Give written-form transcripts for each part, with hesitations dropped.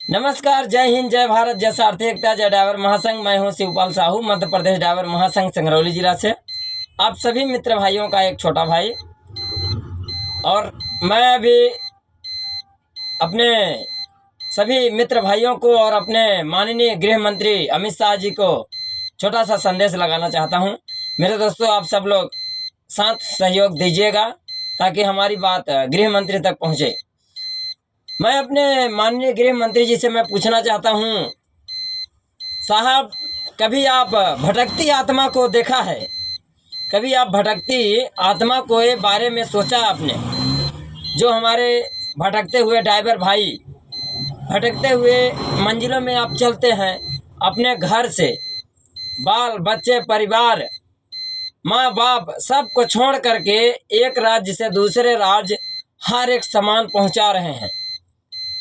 नमस्कार, जय हिंद, जय भारत, जय सारथी एकता, जय ड्राइवर महासंघ। मैं हूं शिवपाल साहू, मध्य प्रदेश ड्राइवर महासंघ संगरौली जिला से। आप सभी मित्र भाइयों का एक छोटा भाई। और मैं अभी अपने सभी मित्र भाइयों को और अपने माननीय गृह मंत्री अमित शाह जी को छोटा सा संदेश लगाना चाहता हूं। मेरे दोस्तों, आप सब लोग साथ सहयोग दीजिएगा ताकि हमारी बात गृह मंत्री तक पहुंचे। मैं अपने माननीय गृह मंत्री जी से मैं पूछना चाहता हूं, साहब, कभी आप भटकती आत्मा को देखा है? कभी आप भटकती आत्मा को ये बारे में सोचा आपने? जो हमारे भटकते हुए ड्राइवर भाई, भटकते हुए मंजिलों में आप चलते हैं, अपने घर से बाल बच्चे परिवार माँ बाप सबको छोड़ करके एक राज्य से दूसरे राज्य हर एक सामान पहुंचा रहे हैं,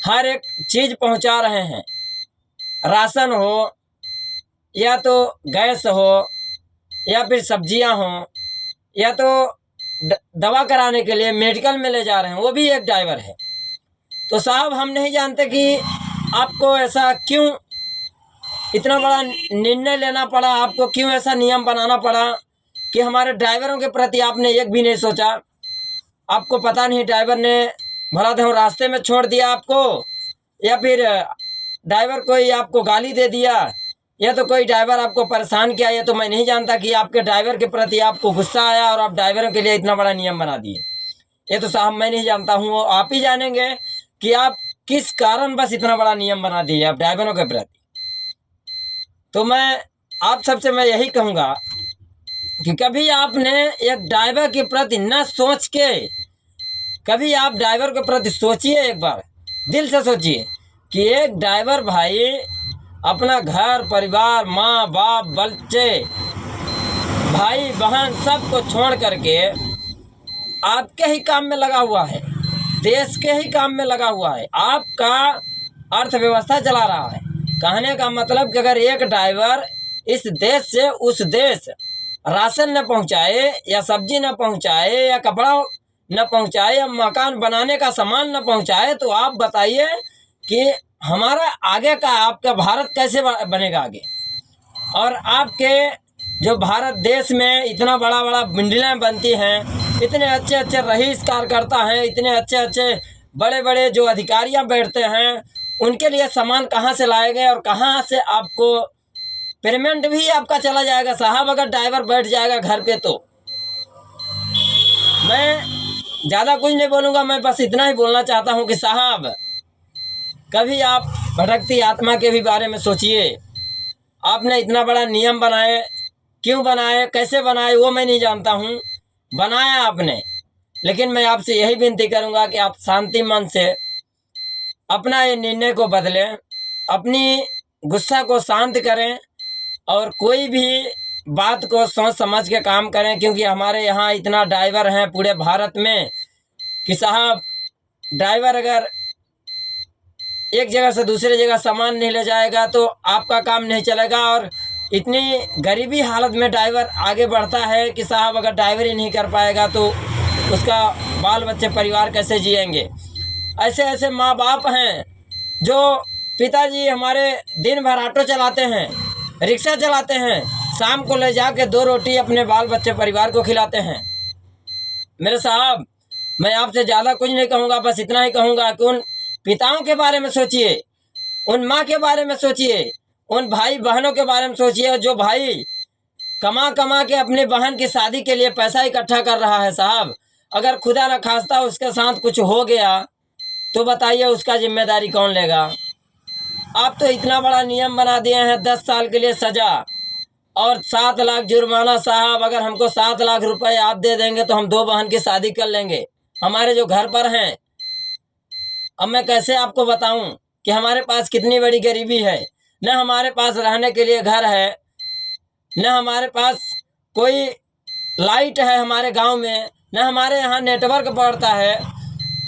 हर एक चीज़ पहुंचा रहे हैं। राशन हो या तो गैस हो या फिर सब्जियां हो या तो दवा कराने के लिए मेडिकल में ले जा रहे हैं, वो भी एक ड्राइवर है। तो साहब, हम नहीं जानते कि आपको ऐसा क्यों इतना बड़ा निर्णय लेना पड़ा, आपको क्यों ऐसा नियम बनाना पड़ा कि हमारे ड्राइवरों के प्रति आपने एक भी नहीं सोचा। आपको पता नहीं ड्राइवर ने भला तो रास्ते में छोड़ दिया आपको, या फिर ड्राइवर कोई आपको गाली दे दिया, या तो कोई ड्राइवर आपको परेशान किया। ये तो मैं नहीं जानता कि आपके ड्राइवर के प्रति आपको गुस्सा आया और आप ड्राइवरों के लिए इतना बड़ा नियम बना दिए। ये तो साहब मैं नहीं जानता हूँ, आप ही जानेंगे कि आप किस कारण बस इतना बड़ा नियम बना दिए आप ड्राइवरों के प्रति। तो मैं आप सबसे मैं यही कहूँगा कि कभी आपने एक ड्राइवर के प्रति न सोच के, कभी आप ड्राइवर के प्रति सोचिए, एक बार दिल से सोचिए कि एक ड्राइवर भाई अपना घर परिवार माँ बाप बच्चे भाई बहन सबको छोड़ करके आपके ही काम में लगा हुआ है, देश के ही काम में लगा हुआ है, आपका अर्थव्यवस्था चला रहा है। कहने का मतलब कि अगर एक ड्राइवर इस देश से उस देश राशन न पहुंचाए या सब्जी न पहुंचाए या कपड़ा न पहुंचाए या मकान बनाने का सामान न पहुंचाए, तो आप बताइए कि हमारा आगे का आपका भारत कैसे बनेगा आगे। और आपके जो भारत देश में इतना बड़ा बड़ा बिल्डिंगें बनती हैं, इतने अच्छे अच्छे रईस कार्यकर्ता हैं, इतने अच्छे अच्छे बड़े बड़े जो अधिकारियां बैठते हैं, उनके लिए सामान कहाँ से लाएंगे और कहाँ से आपको पेमेंट भी आपका चला जाएगा साहब, अगर ड्राइवर बैठ जाएगा घर पे। तो मैं ज़्यादा कुछ नहीं बोलूँगा, मैं बस इतना ही बोलना चाहता हूँ कि साहब, कभी आप भटकती आत्मा के भी बारे में सोचिए। आपने इतना बड़ा नियम बनाए, क्यों बनाए, कैसे बनाए, वो मैं नहीं जानता हूँ, बनाया आपने। लेकिन मैं आपसे यही विनती करूँगा कि आप शांति मन से अपना ये निर्णय को बदलें, अपनी गुस्सा को शांत करें और कोई भी बात को सोच समझ के काम करें। क्योंकि हमारे यहाँ इतना ड्राइवर हैं पूरे भारत में कि साहब, ड्राइवर अगर एक जगह से दूसरी जगह सामान नहीं ले जाएगा तो आपका काम नहीं चलेगा। और इतनी गरीबी हालत में ड्राइवर आगे बढ़ता है कि साहब, अगर ड्राइवर ही नहीं कर पाएगा तो उसका बाल बच्चे परिवार कैसे जिएंगे। ऐसे ऐसे माँ बाप हैं जो पिताजी हमारे दिन भर ऑटो चलाते हैं, रिक्शा चलाते हैं, शाम को ले जाके 2 रोटी अपने बाल बच्चे परिवार को खिलाते हैं। मेरे साहब, मैं आपसे ज़्यादा कुछ नहीं कहूँगा, बस इतना ही कहूँगा कि उन पिताओं के बारे में सोचिए, उन माँ के बारे में सोचिए, उन भाई बहनों के बारे में सोचिए जो भाई कमा कमा के अपनी बहन की शादी के लिए पैसा इकट्ठा कर रहा है। साहब, अगर खुदा न खास्ता उसके साथ कुछ हो गया तो बताइए उसका जिम्मेदारी कौन लेगा। आप तो इतना बड़ा नियम बना दिए हैं, 10 साल के लिए सज़ा और 7 लाख जुर्माना। साहब, अगर हमको 7 लाख रुपए आप दे देंगे तो हम 2 बहन की शादी कर लेंगे, हमारे जो घर पर हैं। अब मैं कैसे आपको बताऊं कि हमारे पास कितनी बड़ी गरीबी है। न हमारे पास रहने के लिए घर है, न हमारे पास कोई लाइट है हमारे गांव में, न हमारे यहाँ नेटवर्क पड़ता है।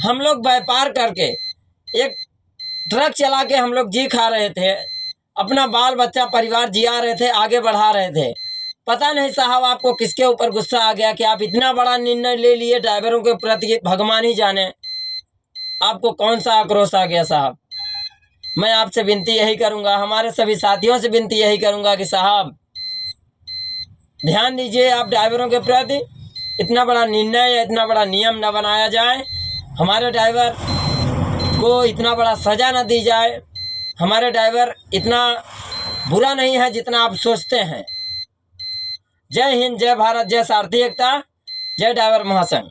हम लोग व्यापार करके एक ट्रक चला के हम लोग जी खा रहे थे, अपना बाल बच्चा परिवार जिया रहे थे, आगे बढ़ा रहे थे। पता नहीं साहब आपको किसके ऊपर गुस्सा आ गया कि आप इतना बड़ा निर्णय ले लिए ड्राइवरों के प्रति, भगवान ही जाने आपको कौन सा आक्रोश आ गया साहब। मैं आपसे विनती यही करूंगा, हमारे सभी साथियों से विनती यही करूंगा कि साहब ध्यान दीजिए आप ड्राइवरों के प्रति, इतना बड़ा निर्णय या इतना बड़ा नियम न बनाया जाए, हमारे ड्राइवर को इतना बड़ा सज़ा न दी जाए। हमारे ड्राइवर इतना बुरा नहीं है जितना आप सोचते हैं। जय हिंद, जय भारत, जय सारथी एकता, जय ड्राइवर महासंघ।